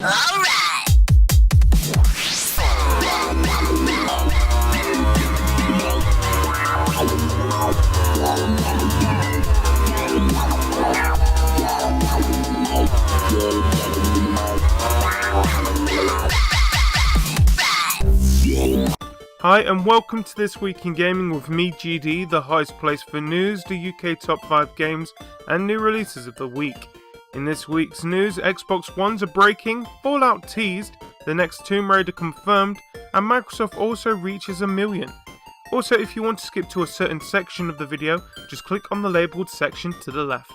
Hi and welcome to This Week in Gaming with me, GD, the highest place for news, the UK top 5 games and new releases of the week. In this week's news, Xbox Ones are breaking, Fallout teased, the next Tomb Raider confirmed, and Microsoft also reaches 1 million. Also, if you want to skip to a certain section of the video, just click on the labelled section to the left.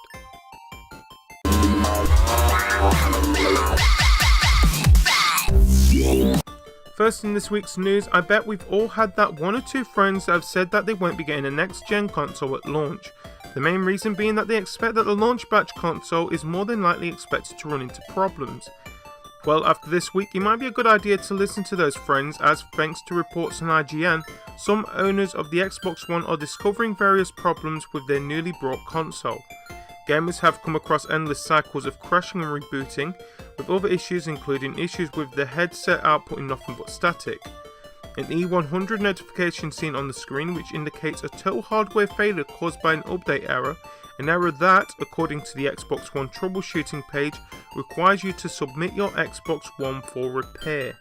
First in this week's news, I bet we've all had that one or two friends that have said that they won't be getting a next-gen console at launch. The main reason being that they expect that the launch batch console is more than likely expected to run into problems. Well, after this week, it might be a good idea to listen to those friends, as thanks to reports on IGN, some owners of the Xbox One are discovering various problems with their newly brought console. Gamers have come across endless cycles of crashing and rebooting, with other issues including issues with the headset outputting nothing but static. An E100 notification seen on the screen which indicates a total hardware failure caused by an update error, an error that, according to the Xbox One troubleshooting page, requires you to submit your Xbox One for repair.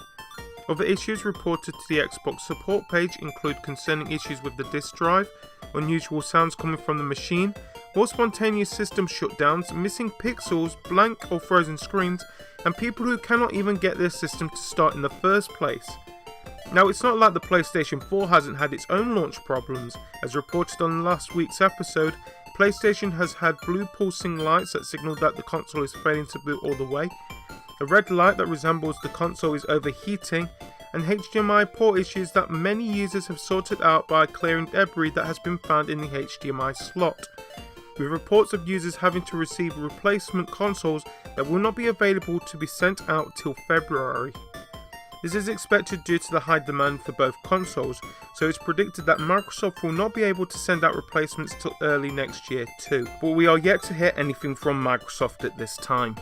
Other issues reported to the Xbox support page include concerning issues with the disk drive, unusual sounds coming from the machine, more spontaneous system shutdowns, missing pixels, blank or frozen screens, and people who cannot even get their system to start in the first place. Now, it's not like the PlayStation 4 hasn't had its own launch problems. As reported on last week's episode, PlayStation has had blue pulsing lights that signal that the console is failing to boot all the way, a red light that resembles the console is overheating, and HDMI port issues that many users have sorted out by clearing debris that has been found in the HDMI slot, with reports of users having to receive replacement consoles that will not be available to be sent out till February. This is expected due to the high demand for both consoles, so it's predicted that Microsoft will not be able to send out replacements till early next year too, but we are yet to hear anything from Microsoft at this time.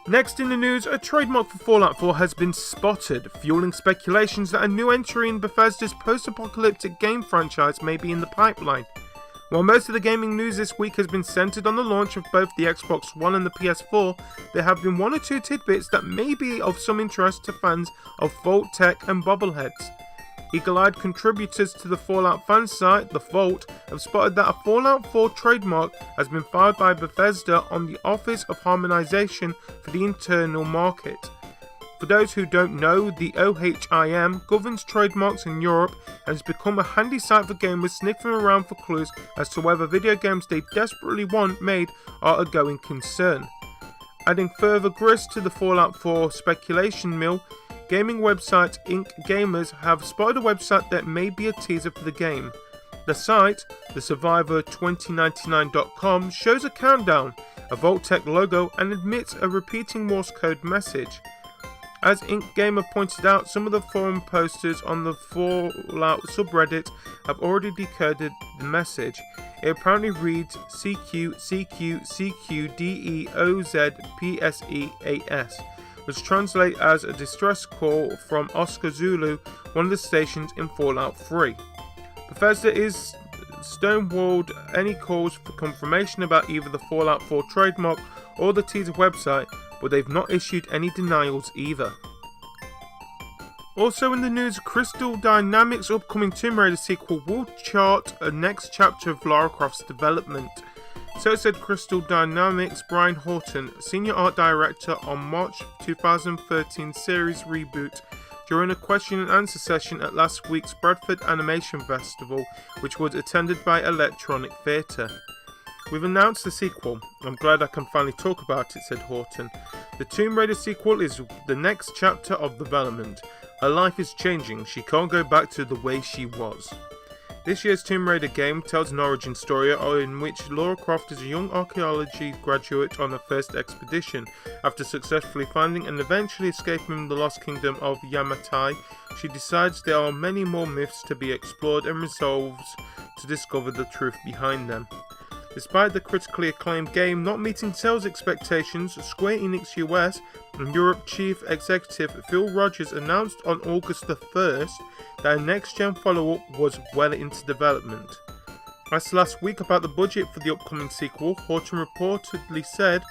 Next in the news, a trademark for Fallout 4 has been spotted, fueling speculations that a new entry in Bethesda's post-apocalyptic game franchise may be in the pipeline. While most of the gaming news this week has been centered on the launch of both the Xbox One and the PS4, there have been one or two tidbits that may be of some interest to fans of Vault Tech and Bobbleheads. Eagle-eyed contributors to the Fallout fan site, The Vault, have spotted that a Fallout 4 trademark has been filed by Bethesda on the Office of Harmonization for the Internal Market. For those who don't know, the OHIM governs trademarks in Europe and has become a handy site for gamers sniffing around for clues as to whether video games they desperately want made are a going concern. Adding further grist to the Fallout 4 speculation mill, gaming website Ink Gamers have spotted a website that may be a teaser for the game. The site, thesurvivor2099.com, shows a countdown, a Vault Tech logo, and admits a repeating Morse code message. As Ink Gamer pointed out, some of the forum posters on the Fallout subreddit have already decoded the message. It apparently reads CQ-CQ-CQ-DEOZ-PSEAS, which translates as a distress call from Oscar Zulu, one of the stations in Fallout 3. Bethesda is stonewalled any calls for confirmation about either the Fallout 4 trademark or the teaser website, but they've not issued any denials either. Also in the news, Crystal Dynamics' upcoming Tomb Raider sequel will chart a next chapter of Lara Croft's development. So said Crystal Dynamics' Brian Horton, Senior Art Director, on March 2013 series reboot during a question and answer session at last week's Bradford Animation Festival, which was attended by Electronic Theatre. We've announced the sequel. I'm glad I can finally talk about it, said Horton. The Tomb Raider sequel is the next chapter of development. Her life is changing. She can't go back to the way she was. This year's Tomb Raider game tells an origin story in which Lara Croft is a young archaeology graduate on her first expedition. After successfully finding and eventually escaping the lost kingdom of Yamatai, she decides there are many more myths to be explored and resolves to discover the truth behind them. Despite the critically acclaimed game not meeting sales expectations, Square Enix US and Europe Chief Executive Phil Rogers announced on August the 1st that a next-gen follow-up was well into development. Asked last week about the budget for the upcoming sequel, Horton reportedly said,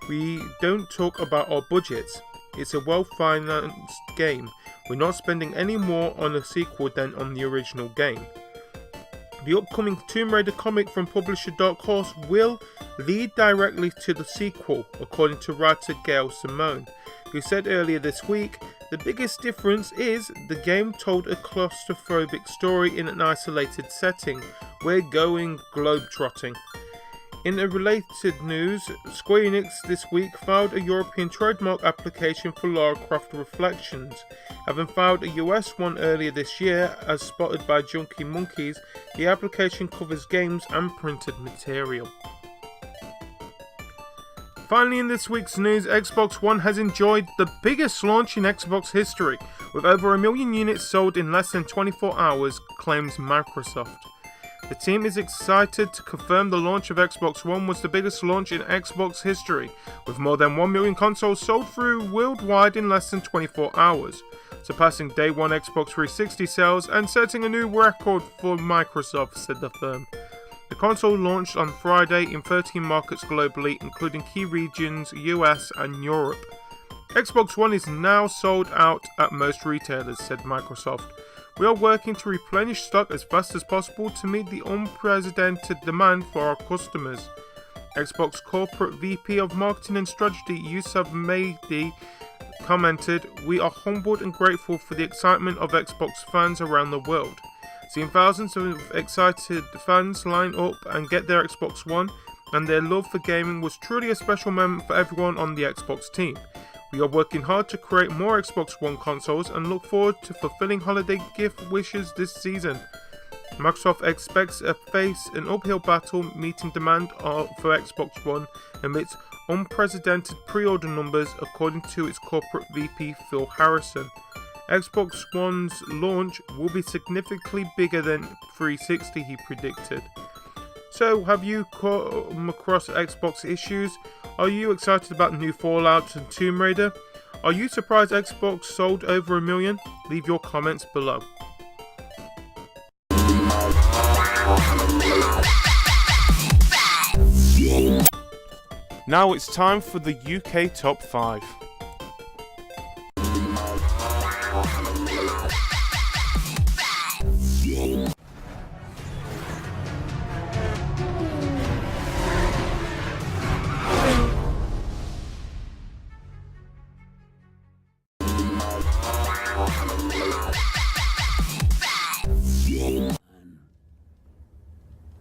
"We don't talk about our budgets. It's a well-financed game. We're not spending any more on a sequel than on the original game." The upcoming Tomb Raider comic from publisher Dark Horse will lead directly to the sequel, according to writer Gail Simone, who said earlier this week, "The biggest difference is the game told a claustrophobic story in an isolated setting. We're going globetrotting." In a related news, Square Enix this week filed a European trademark application for Lara Croft Reflections. Having filed a US one earlier this year, as spotted by Junkie Monkeys, the application covers games and printed material. Finally, in this week's news, Xbox One has enjoyed the biggest launch in Xbox history, with over 1 million units sold in less than 24 hours, claims Microsoft. The team is excited to confirm the launch of Xbox One was the biggest launch in Xbox history, with more than 1 million consoles sold through worldwide in less than 24 hours, surpassing day one Xbox 360 sales and setting a new record for Microsoft, said the firm. The console launched on Friday in 13 markets globally, including key regions US and Europe. Xbox One is now sold out at most retailers, said Microsoft. "We are working to replenish stock as fast as possible to meet the unprecedented demand for our customers." Xbox Corporate VP of Marketing and Strategy Yusuf Mehdi commented, "We are humbled and grateful for the excitement of Xbox fans around the world. Seeing thousands of excited fans line up and get their Xbox One and their love for gaming was truly a special moment for everyone on the Xbox team. We are working hard to create more Xbox One consoles and look forward to fulfilling holiday gift wishes this season." Microsoft expects to face an uphill battle meeting demand for Xbox One amidst unprecedented pre-order numbers, according to its corporate VP Phil Harrison. Xbox One's launch will be significantly bigger than 360, he predicted. So, have you come across Xbox issues? Are you excited about the new Fallout and Tomb Raider? Are you surprised Xbox sold over 1 million? Leave your comments below. Now it's time for the UK Top 5.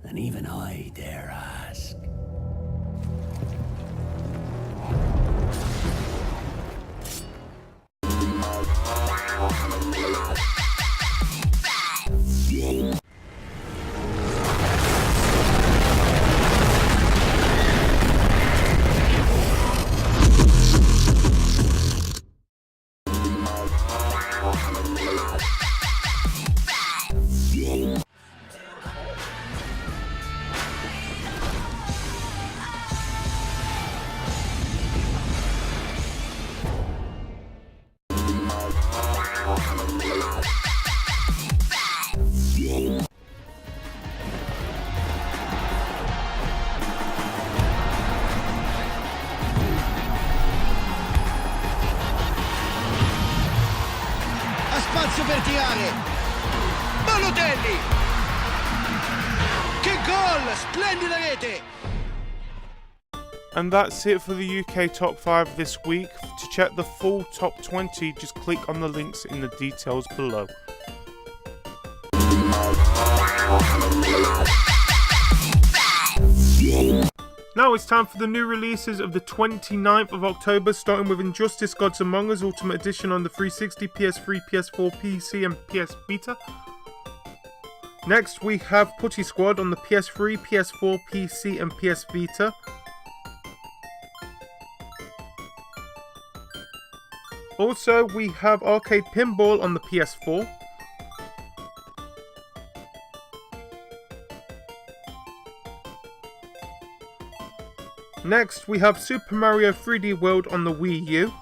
And even I dare ask. Spazio verticale, Balotelli, che gol, splendida rete. And that's it for the UK Top 5 this week. To check the full Top 20, just click on the links in the details below. Now it's time for the new releases of the 29th of October, starting with Injustice Gods Among Us Ultimate Edition on the 360, PS3, PS4, PC and PS Vita. Next we have Putty Squad on the PS3, PS4, PC and PS Vita. Also we have Arcade Pinball on the PS4. Next, we have Super Mario 3D World on the Wii U.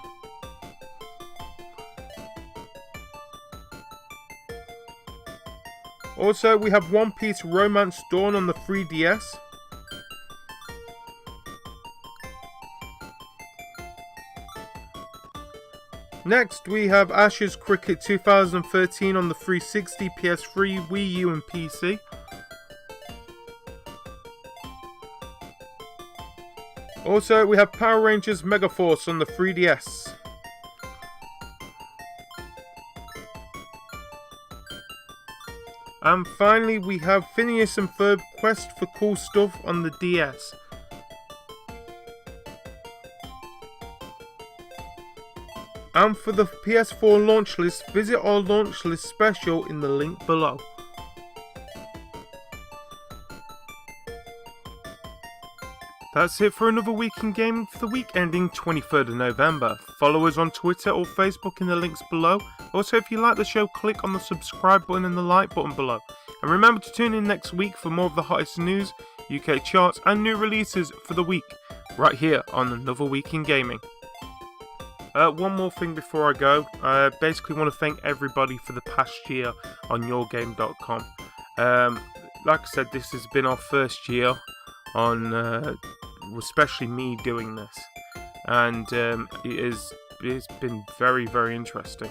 Also, we have One Piece Romance Dawn on the 3DS. Next, we have Ashes Cricket 2013 on the 360, PS3, Wii U and PC. Also, we have Power Rangers Megaforce on the 3DS. And finally, we have Phineas and Ferb Quest for Cool Stuff on the DS. And for the PS4 launch list, visit our launch list special in the link below. That's it for another week in gaming for the week ending 23rd of November. Follow us on Twitter or Facebook in the links below. Also, if you like the show, click on the subscribe button and the like button below. And remember to tune in next week for more of the hottest news, UK charts and new releases for the week, right here on Another Week in Gaming. One more thing before I go. I basically want to thank everybody for the past year on eurgame.com. Like I said, this has been our first year on, especially me doing this, and it's been very, very interesting.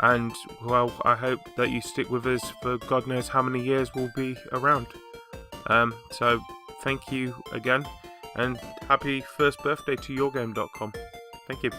And well, I hope that you stick with us for God knows how many years we'll be around. So thank you again, and happy first birthday to eurgame.com. Thank you.